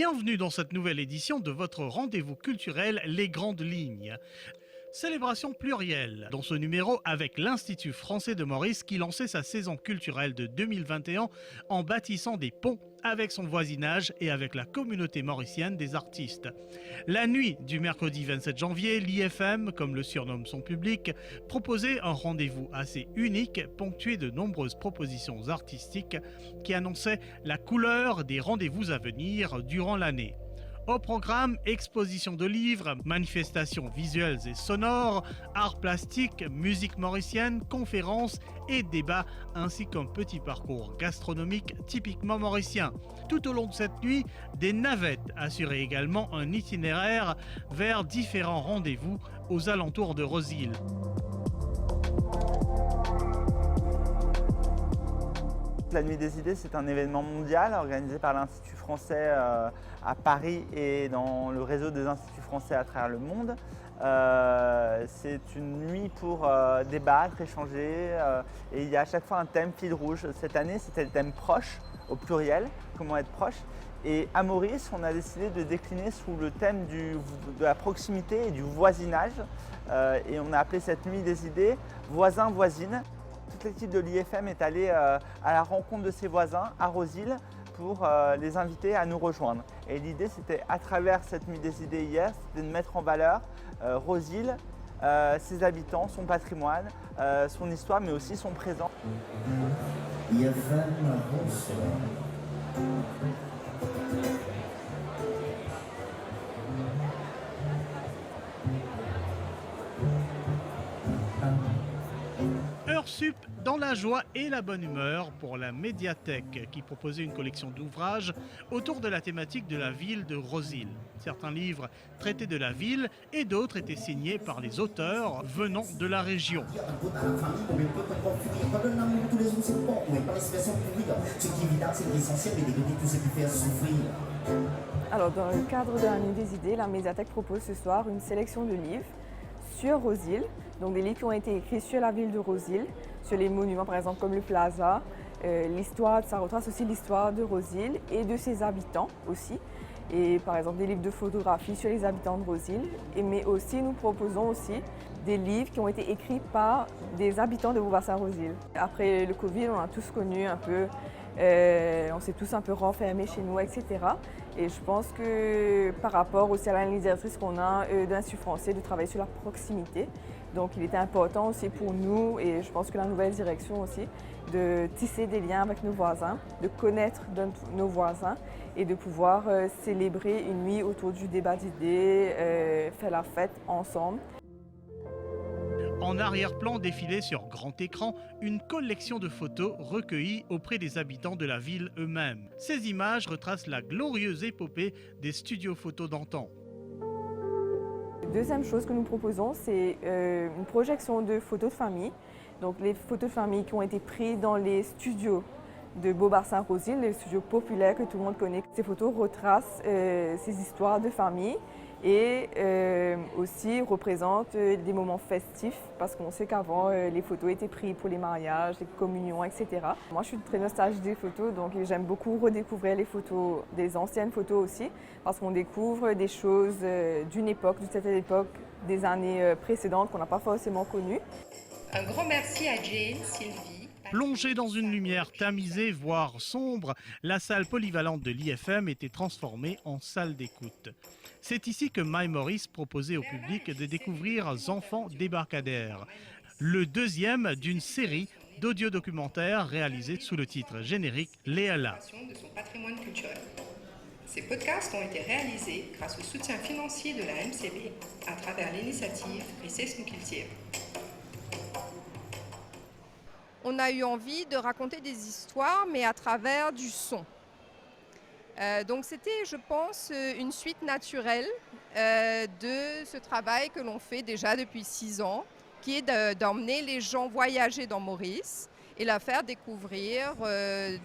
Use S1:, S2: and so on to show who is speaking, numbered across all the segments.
S1: Bienvenue dans cette nouvelle édition de votre rendez-vous culturel Les Grandes Lignes. Célébration plurielle dans ce numéro avec l'Institut français de Maurice qui lançait sa saison culturelle de 2021 en bâtissant des ponts avec son voisinage et avec la communauté mauricienne des artistes. La nuit du mercredi 27 janvier, l'IFM, comme le surnomme son public, proposait un rendez-vous assez unique, ponctué de nombreuses propositions artistiques qui annonçaient la couleur des rendez-vous à venir durant l'année. Au programme, exposition de livres, manifestations visuelles et sonores, arts plastiques, musique mauricienne, conférences et débats, ainsi qu'un petit parcours gastronomique typiquement mauricien. Tout au long de cette nuit, des navettes assuraient également un itinéraire vers différents rendez-vous aux alentours de Rosille.
S2: La Nuit des idées, c'est un événement mondial organisé par l'Institut français à Paris et dans le réseau des instituts français à travers le monde. C'est une nuit pour débattre, échanger et il y a à chaque fois un thème fil rouge. Cette année, c'était le thème proche, au pluriel, comment être proche. Et à Maurice, on a décidé de décliner sous le thème de la proximité et du voisinage. Et on a appelé cette Nuit des idées voisin-voisine. Toute l'équipe de l'IFM est allée à la rencontre de ses voisins à Rosille pour les inviter à nous rejoindre. Et l'idée, c'était à travers cette Nuit des idées hier, c'était de mettre en valeur Rosille, ses habitants, son patrimoine, son histoire, mais aussi son présent.
S3: IFM, bonsoir.
S1: Heure sup dans la joie et la bonne humeur pour la médiathèque qui proposait une collection d'ouvrages autour de la thématique de la ville de Rosille. Certains livres traitaient de la ville et d'autres étaient signés par les auteurs venant de la région.
S4: Alors, dans le cadre de la Nuit des idées, la médiathèque propose ce soir une sélection de livres sur Rosille, donc des livres qui ont été écrits sur la ville de Rosille, sur les monuments par exemple comme le Plaza, l'histoire, ça retrace aussi l'histoire de Rosille et de ses habitants aussi, et par exemple des livres de photographie sur les habitants de Rosille, mais aussi nous proposons aussi des livres qui ont été écrits par des habitants de Beaubassin-Rosille. Après le Covid, on a tous connu un peu, on s'est tous un peu renfermés chez nous, etc. Et je pense que par rapport aussi à la ligne directrice qu'on a de l'Institut français de travailler sur la proximité, donc il était important aussi pour nous et je pense que la nouvelle direction aussi de tisser des liens avec nos voisins, de connaître nos voisins et de pouvoir célébrer une nuit autour du débat d'idées, faire la fête ensemble.
S1: En arrière-plan défilait sur grand écran une collection de photos recueillies auprès des habitants de la ville eux-mêmes. Ces images retracent la glorieuse épopée des studios photos d'antan.
S4: Deuxième chose que nous proposons, c'est une projection de photos de famille. Donc les photos de famille qui ont été prises dans les studios de Beaubassin-Rosille, les studios populaires que tout le monde connaît. Ces photos retracent ces histoires de famille et aussi représentent des moments festifs parce qu'on sait qu'avant les photos étaient prises pour les mariages, les communions, etc. Moi je suis très nostalgique des photos, donc j'aime beaucoup redécouvrir les photos, des anciennes photos aussi, parce qu'on découvre des choses d'une époque, d'une certaine époque, des années précédentes qu'on n'a pas forcément connues.
S5: Un grand merci à Jane, Sylvie.
S1: Plongée dans une lumière tamisée, voire sombre, la salle polyvalente de l'IFM était transformée en salle d'écoute. C'est ici que My Maurice proposait au public de découvrir Enfants débarcadères, le deuxième d'une série d'audiodocumentaires réalisés sous le titre générique Léala.
S5: De son patrimoine culturel. Ces podcasts ont été réalisés grâce au soutien financier de la MCB à travers l'initiative Recess nous cultive.
S6: On a eu envie de raconter des histoires, mais à travers du son. Donc c'était, je pense, une suite naturelle de ce travail que l'on fait déjà depuis 6 ans, qui est d'emmener les gens voyager dans Maurice et la faire découvrir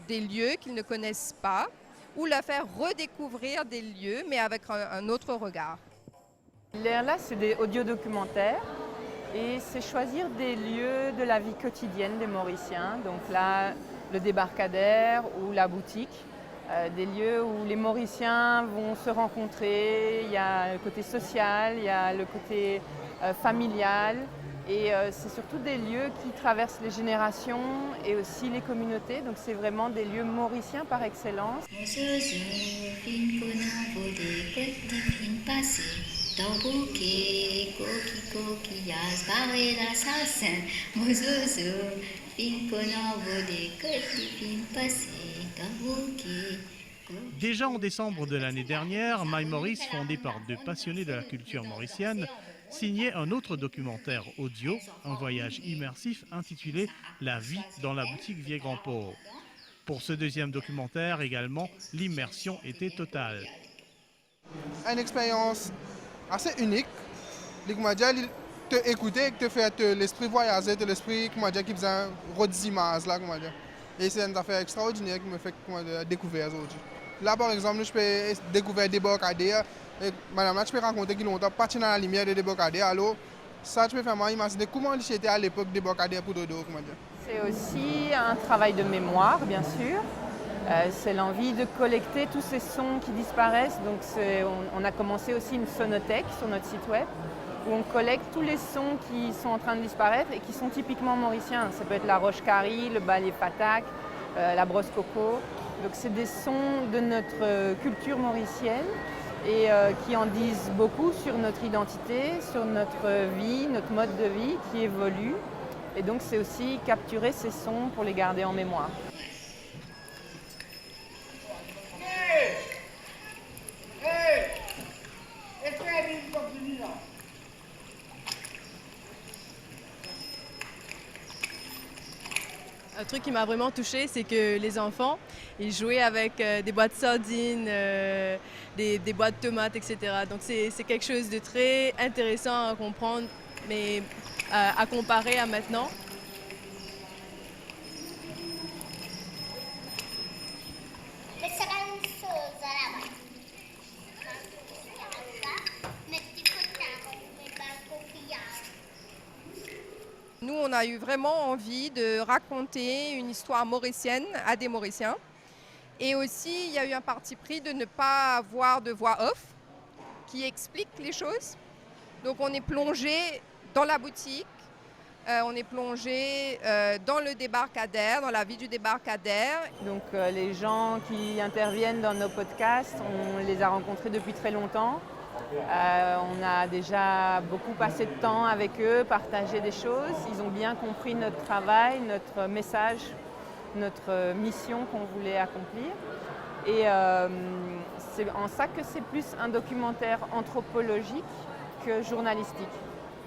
S6: des lieux qu'ils ne connaissent pas, ou la faire redécouvrir des lieux, mais avec un autre regard.
S7: Là, c'est des audiodocumentaires. Et c'est choisir des lieux de la vie quotidienne des Mauriciens. Donc là, le débarcadère ou la boutique. des lieux où les Mauriciens vont se rencontrer. Il y a le côté social, il y a le côté familial. Et c'est surtout des lieux qui traversent les générations et aussi les communautés. Donc c'est vraiment des lieux mauriciens par excellence.
S1: Déjà en décembre de l'année dernière, My Maurice, fondé par deux passionnés de la culture mauricienne, signait un autre documentaire audio, un voyage immersif intitulé « La vie dans la boutique Vieux-Grand-Port ». Pour ce deuxième documentaire également, l'immersion était totale.
S3: Une expérience assez unique, te écouter, te faire l'esprit voyager, l'esprit qui faisait des images là, et c'est une affaire extraordinaire qui me fait découvrir aujourd'hui. Là par exemple, je peux découvrir des débarcadères. Et madame, là, je peux raconter qu'ils ont parti dans la lumière des débarcadères. Alors, ça, je peux faire imaginer comment c'était à l'époque des débarcadères pour Dodo.
S7: C'est aussi un travail de mémoire, bien sûr. C'est l'envie de collecter tous ces sons qui disparaissent. Donc, on a commencé aussi une sonothèque sur notre site web où on collecte tous les sons qui sont en train de disparaître et qui sont typiquement mauriciens. Ça peut être la roche-carrie, le balai patak, la brosse coco. Donc, c'est des sons de notre culture mauricienne et qui en disent beaucoup sur notre identité, sur notre vie, notre mode de vie qui évolue. Et donc c'est aussi capturer ces sons pour les garder en mémoire.
S8: Un truc qui m'a vraiment touchée, c'est que les enfants, ils jouaient avec des boîtes de sardines, des boîtes de tomates, etc. Donc c'est quelque chose de très intéressant à comprendre, mais à comparer à maintenant.
S6: Nous, on a eu vraiment envie de raconter une histoire mauricienne à des Mauriciens. Et aussi, il y a eu un parti pris de ne pas avoir de voix off qui explique les choses. Donc, on est plongé dans la boutique, on est plongé dans le débarcadère, dans la vie du débarcadère.
S7: Donc, les gens qui interviennent dans nos podcasts, on les a rencontrés depuis très longtemps. On a déjà beaucoup passé de temps avec eux, partagé des choses. Ils ont bien compris notre travail, notre message, notre mission qu'on voulait accomplir. Et c'est en ça que c'est plus un documentaire anthropologique que journalistique.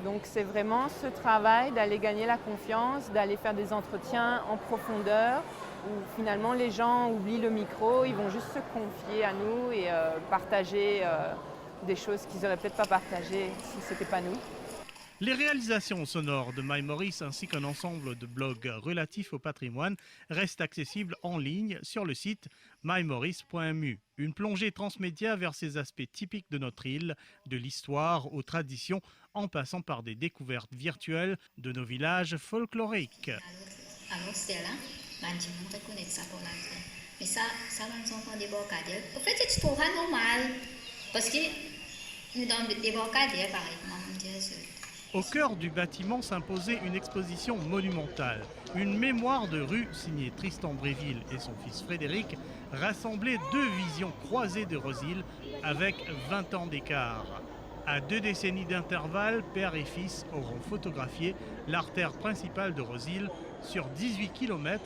S7: Donc c'est vraiment ce travail d'aller gagner la confiance, d'aller faire des entretiens en profondeur, où finalement les gens oublient le micro, ils vont juste se confier à nous et partager des choses qu'ils n'auraient peut-être pas partagées si ce n'était pas nous.
S1: Les réalisations sonores de My Maurice ainsi qu'un ensemble de blogs relatifs au patrimoine restent accessibles en ligne sur le site mymaurice.mu. Une plongée transmédia vers ces aspects typiques de notre île, de l'histoire aux traditions, en passant par des découvertes virtuelles de nos villages folkloriques.
S9: Alors c'est là, je ne reconnais ça pour l'entrée. Mais ça les enfants des débarcadères. En fait, c'est trop normal. Parce que nous dans des débarcadères, par exemple,
S1: au cœur du bâtiment s'imposait une exposition monumentale. Une mémoire de rue signée Tristan Bréville et son fils Frédéric rassemblait deux visions croisées de Rosils avec 20 ans d'écart. À 2 décennies d'intervalle, père et fils auront photographié l'artère principale de Rosils sur 18 km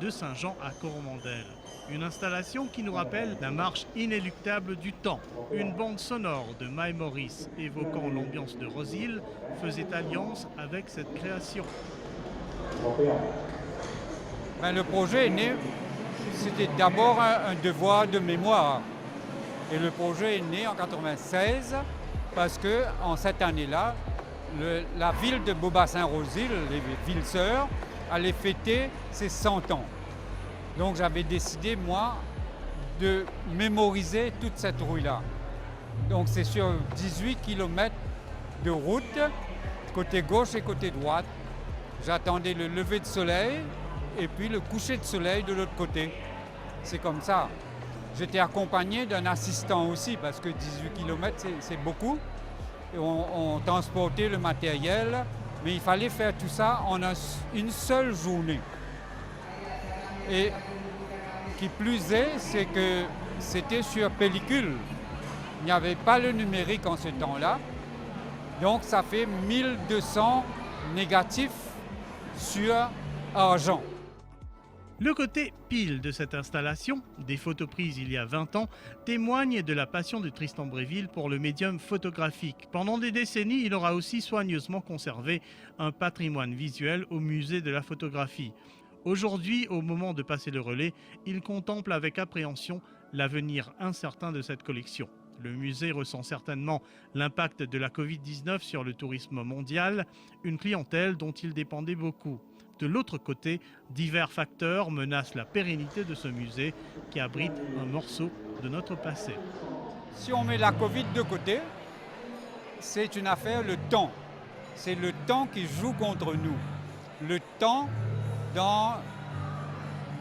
S1: de Saint-Jean à Coromandel. Une installation qui nous rappelle la marche inéluctable du temps. Une bande sonore de My Maurice évoquant l'ambiance de Rosils faisait alliance avec cette création.
S10: Le projet est né, c'était d'abord un devoir de mémoire. Et le projet est né en 1996 parce que en cette année-là, la ville de Beaubassin-Rosils, les villes sœurs, allait fêter ses 100 ans. Donc j'avais décidé, moi, de mémoriser toute cette rue-là. Donc c'est sur 18 km de route, côté gauche et côté droite. J'attendais le lever de soleil et puis le coucher de soleil de l'autre côté. C'est comme ça. J'étais accompagné d'un assistant aussi parce que 18 km c'est beaucoup. Et on transportait le matériel, mais il fallait faire tout ça en une seule journée. Et qui plus est, c'est que c'était sur pellicule. Il n'y avait pas le numérique en ce temps-là. Donc ça fait 1200 négatifs sur argent.
S1: Le côté pile de cette installation, des photos prises il y a 20 ans, témoigne de la passion de Tristan Bréville pour le médium photographique. Pendant des décennies, il aura aussi soigneusement conservé un patrimoine visuel au musée de la photographie. Aujourd'hui, au moment de passer le relais, il contemple avec appréhension l'avenir incertain de cette collection. Le musée ressent certainement l'impact de la Covid-19 sur le tourisme mondial, une clientèle dont il dépendait beaucoup. De l'autre côté, divers facteurs menacent la pérennité de ce musée qui abrite un morceau de notre passé.
S10: Si on met la Covid de côté, c'est une affaire, le temps. C'est le temps qui joue contre nous. Le temps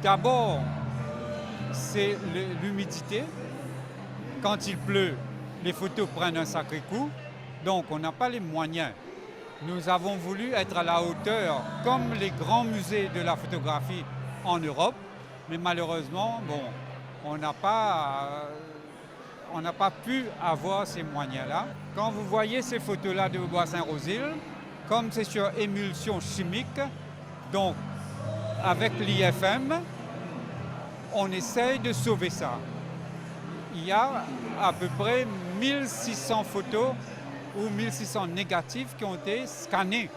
S10: d'abord, c'est l'humidité. Quand il pleut, les photos prennent un sacré coup, donc on n'a pas les moyens. Nous avons voulu être à la hauteur, comme les grands musées de la photographie en Europe, mais malheureusement, on n'a pas pu avoir ces moyens-là. Quand vous voyez ces photos-là de Bois-Saint-Rosile, comme c'est sur émulsion chimique, donc avec l'IFM, on essaye de sauver ça. Il y a à peu près 1600 photos ou 1600 négatifs qui ont été scannés.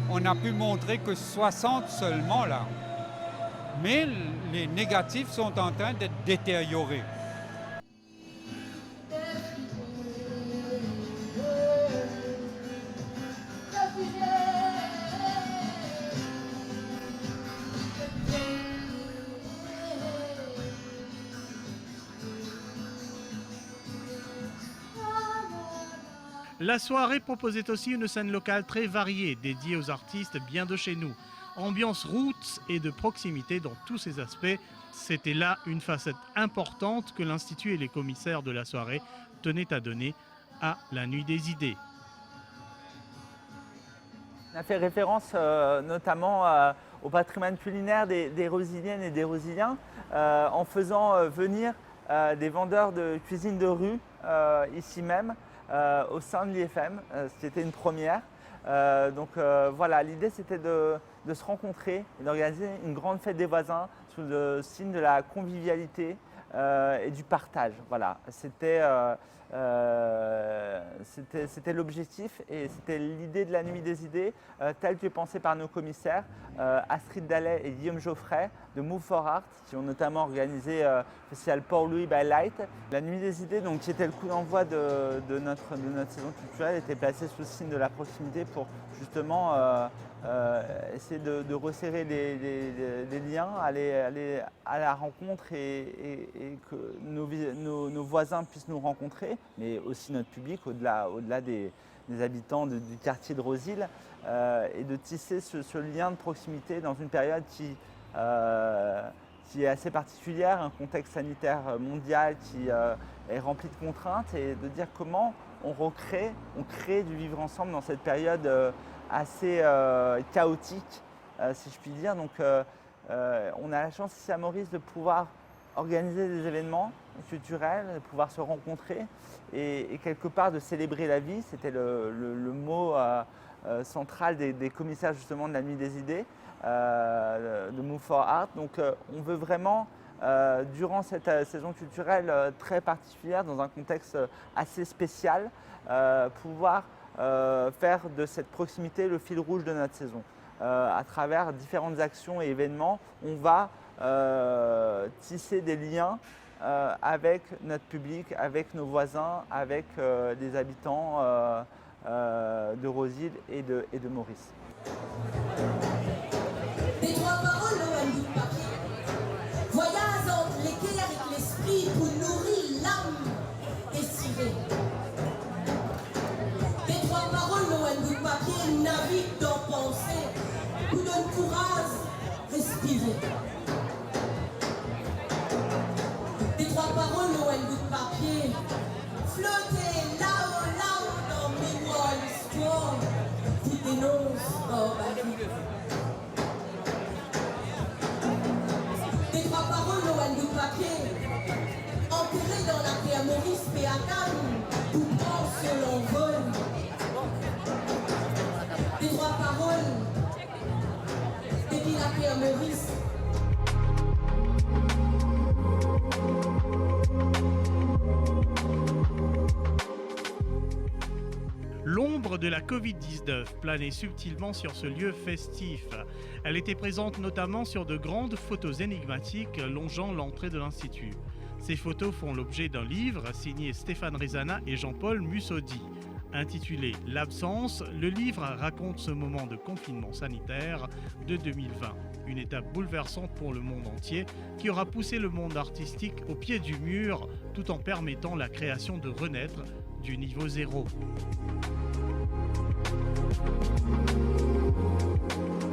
S10: On n'a pu montrer que 60 seulement là. Mais les négatifs sont en train d'être détériorés.
S1: La soirée proposait aussi une scène locale très variée, dédiée aux artistes bien de chez nous. Ambiance roots et de proximité dans tous ses aspects, c'était là une facette importante que l'Institut et les commissaires de la soirée tenaient à donner à la Nuit des idées.
S2: On a fait référence notamment au patrimoine culinaire des Rosiliennes et des Rosiliens en faisant venir des vendeurs de cuisine de rue ici même au sein de l'IFM, ce qui était une première. Voilà, l'idée c'était de se rencontrer et d'organiser une grande fête des voisins sous le signe de la convivialité et du partage. Voilà, c'était l'objectif et c'était l'idée de la Nuit des idées telle que pensée par nos commissaires Astrid Dallet et Guillaume Geoffrey de Move for Art qui ont notamment organisé le festival Port-Louis by Light. La Nuit des idées, donc, qui était le coup d'envoi de notre saison culturelle, était placée sous le signe de la proximité pour justement essayer de resserrer les liens, aller à la rencontre et que nos voisins puissent nous rencontrer, mais aussi notre public au-delà des habitants du quartier de Rosile, et de tisser ce lien de proximité dans une période qui est assez particulière, un contexte sanitaire mondial qui est rempli de contraintes, et de dire comment on crée du vivre ensemble dans cette période assez chaotique, si je puis dire. Donc on a la chance ici à Maurice de pouvoir organiser des événements culturels, de pouvoir se rencontrer et quelque part de célébrer la vie. C'était le mot central des commissaires justement de la Nuit des idées, de Move for Art. Donc on veut vraiment, durant cette saison culturelle très particulière, dans un contexte assez spécial, pouvoir faire de cette proximité le fil rouge de notre saison. À travers différentes actions et événements, on va tisser des liens avec notre public, avec nos voisins, avec les habitants de Rosile et de Maurice.
S11: Des trois paroles, le papier. Voyage entre les cœurs et l'esprit pour nourrir l'âme désirée. Des trois paroles, le papier navigue dans pensée pour donner courage, respirer. Des trois paroles. dénonce barbarie. Des trois paroles au Wandou papier, enterrées dans la paix à Maurice Péacan, tout pense l'envol. Des trois paroles, depuis la paix à Maurice.
S1: L'ombre de la Covid-19 planait subtilement sur ce lieu festif. Elle était présente notamment sur de grandes photos énigmatiques longeant l'entrée de l'Institut. Ces photos font l'objet d'un livre signé Stéphane Rezana et Jean-Paul Mussodi. Intitulé « L'absence », le livre raconte ce moment de confinement sanitaire de 2020. Une étape bouleversante pour le monde entier qui aura poussé le monde artistique au pied du mur tout en permettant la création de renaître du niveau zéro.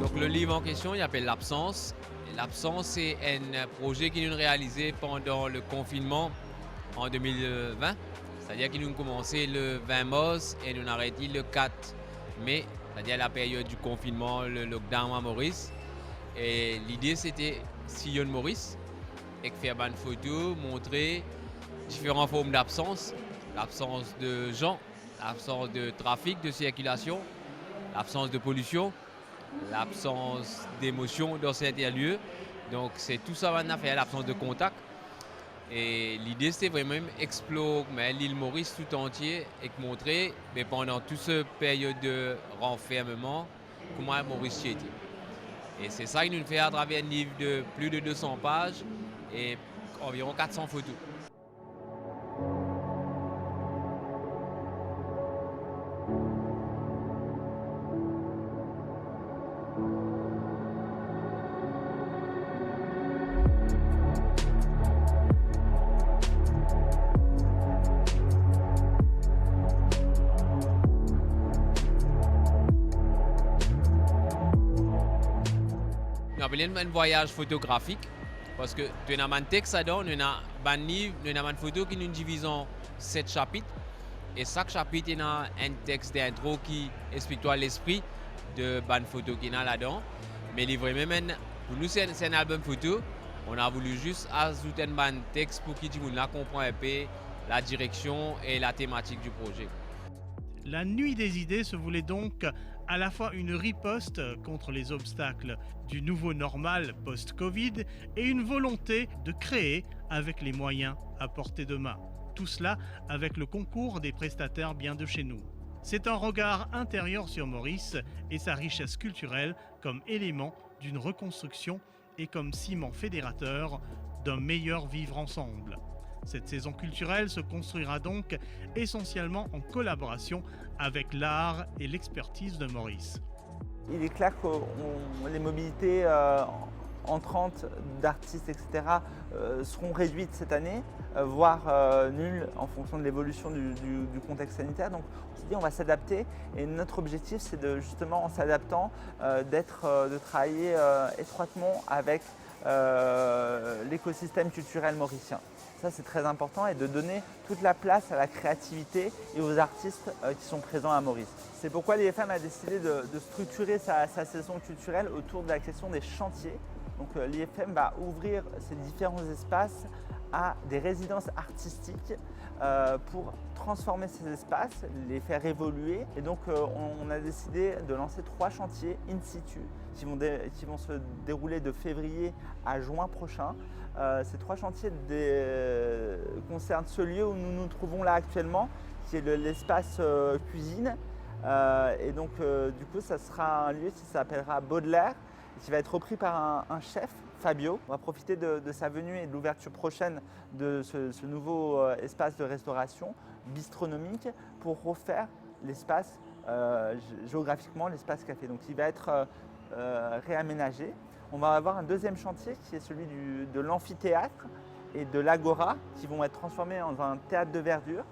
S12: Donc le livre en question, il s'appelle L'absence. L'absence, c'est un projet qui nous réalisé pendant le confinement en 2020. C'est-à-dire qu'il nous a commencé le 20 mars et nous arrêté le 4 mai, c'est-à-dire la période du confinement, le lockdown à Maurice. Et l'idée, c'était sillonner Maurice et faire une photo, montrer différentes formes d'absence. L'absence de gens, l'absence de trafic, de circulation, l'absence de pollution, l'absence d'émotion dans certains lieux. Donc c'est tout ça qu'on a fait, l'absence de contact. Et l'idée c'était vraiment explorer l'île Maurice tout entier et montrer pendant toute cette période de renfermement comment Maurice y était. Et c'est ça qu'il nous fait à travers un livre de plus de 200 pages et environ 400 photos. Un voyage photographique parce que tu as un texte dedans, tu as un livre, tu as une photo qui nous divise en 7 chapitres et chaque chapitre il a un texte d'intro qui explique toi l'esprit de la photo qu'il y a là-dedans. Mais même pour nous c'est un album photo, on a voulu juste ajouter un texte pour que tout le monde comprenne un peu la direction et la thématique du projet.
S1: La Nuit des idées se voulait donc à la fois une riposte contre les obstacles du nouveau normal post-Covid et une volonté de créer avec les moyens à portée de main. Tout cela avec le concours des prestataires bien de chez nous. C'est un regard intérieur sur Maurice et sa richesse culturelle comme élément d'une reconstruction et comme ciment fédérateur d'un meilleur vivre ensemble. Cette saison culturelle se construira donc essentiellement en collaboration avec l'art et l'expertise de Maurice.
S2: Il est clair que les mobilités entrantes d'artistes, etc. Seront réduites cette année, voire nulles en fonction de l'évolution du contexte sanitaire. Donc on s'est dit on va s'adapter et notre objectif c'est de justement en s'adaptant de travailler étroitement avec l'écosystème culturel mauricien. Ça c'est très important et de donner toute la place à la créativité et aux artistes qui sont présents à Maurice. C'est pourquoi l'IFM a décidé de structurer sa saison culturelle autour de la question des chantiers. Donc l'IFM va ouvrir ces différents espaces à des résidences artistiques pour transformer ces espaces, les faire évoluer. Et donc on a décidé de lancer 3 chantiers in situ qui vont se dérouler de février à juin prochain. Ces 3 chantiers concernent ce lieu où nous nous trouvons là actuellement, qui est l'espace cuisine. Et donc du coup ça sera un lieu qui s'appellera Baudelaire, qui va être repris par un chef, Fabio. On va profiter de sa venue et de l'ouverture prochaine de ce nouveau espace de restauration bistronomique pour refaire l'espace, géographiquement l'espace café. Donc il va être réaménagé. On va avoir un deuxième chantier qui est celui de l'amphithéâtre et de l'agora qui vont être transformés en un théâtre de verdure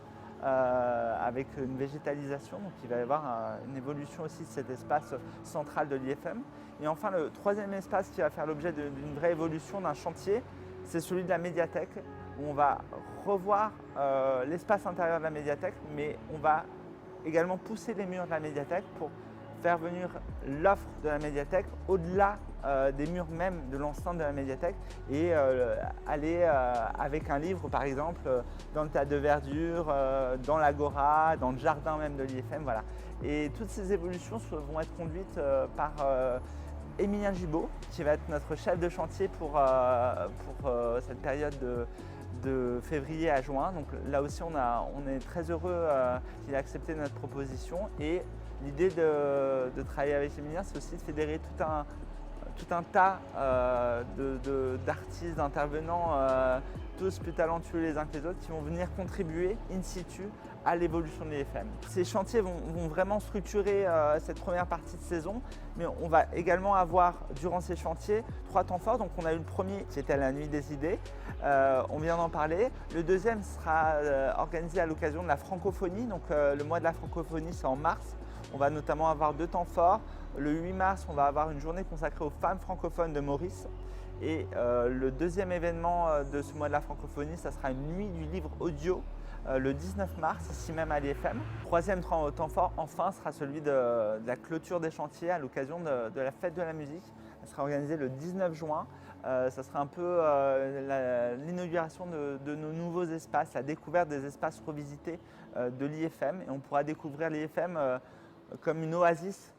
S2: avec une végétalisation. Donc il va y avoir une évolution aussi de cet espace central de l'IFM. Et enfin le troisième espace qui va faire l'objet d'une vraie évolution d'un chantier, c'est celui de la médiathèque où on va revoir l'espace intérieur de la médiathèque, mais on va également pousser les murs de la médiathèque pour faire venir l'offre de la médiathèque au-delà des murs même de l'enceinte de la médiathèque et aller avec un livre par exemple dans le théâtre de verdure, dans l'agora, dans le jardin même de l'IFM. Voilà. Et toutes ces évolutions vont être conduites par Émilien Gibaud, qui va être notre chef de chantier pour cette période de février à juin. Donc là aussi on est très heureux qu'il ait accepté notre proposition, et l'idée de travailler avec Émilien, c'est aussi de fédérer tout un tas d'artistes, d'intervenants, tous plus talentueux les uns que les autres, qui vont venir contribuer in situ à l'évolution de l'IFM. Ces chantiers vont vraiment structurer cette première partie de saison, mais on va également avoir durant ces chantiers 3 temps forts. Donc on a eu le premier qui était à la Nuit des idées, on vient d'en parler. Le deuxième sera organisé à l'occasion de la francophonie, donc le mois de la francophonie c'est en mars. On va notamment avoir 2 temps forts. Le 8 mars, on va avoir une journée consacrée aux femmes francophones de Maurice. Et le deuxième événement de ce mois de la francophonie, ça sera une nuit du livre audio le 19 mars, ici même à l'IFM. Troisième temps fort, enfin, sera celui de la clôture des chantiers à l'occasion de la fête de la musique. Elle sera organisée le 19 juin. Ça sera un peu l'inauguration de nos nouveaux espaces, la découverte des espaces revisités de l'IFM. Et on pourra découvrir l'IFM comme une oasis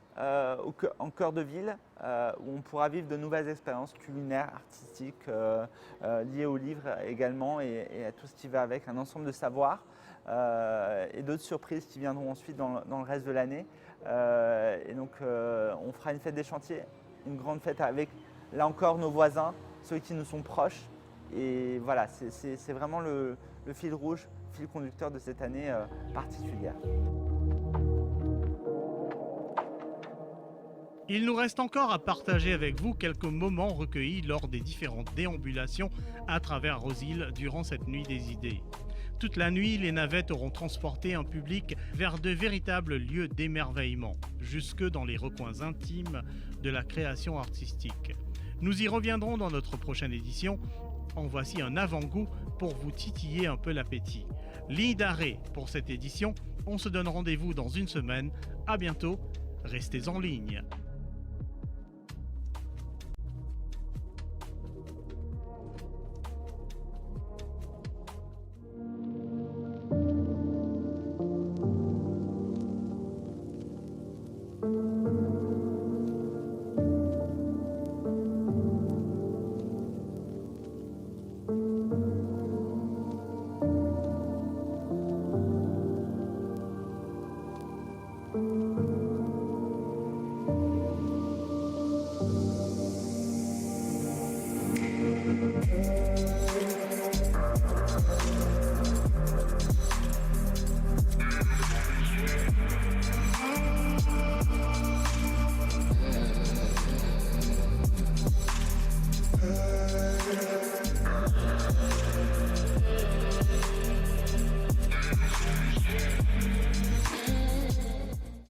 S2: en cœur de ville, où on pourra vivre de nouvelles expériences culinaires, artistiques, liées au livre également, et à tout ce qui va avec, un ensemble de savoirs et d'autres surprises qui viendront ensuite dans le reste de l'année. Et donc on fera une fête des chantiers, une grande fête avec, là encore, nos voisins, ceux qui nous sont proches. Et voilà, c'est vraiment le fil rouge, fil conducteur de cette année particulière.
S1: Il nous reste encore à partager avec vous quelques moments recueillis lors des différentes déambulations à travers Rosils durant cette nuit des idées. Toute la nuit, les navettes auront transporté un public vers de véritables lieux d'émerveillement, jusque dans les recoins intimes de la création artistique. Nous y reviendrons dans notre prochaine édition. En voici un avant-goût pour vous titiller un peu l'appétit. Ligne d'arrêt pour cette édition. On se donne rendez-vous dans une semaine. À bientôt. Restez en ligne.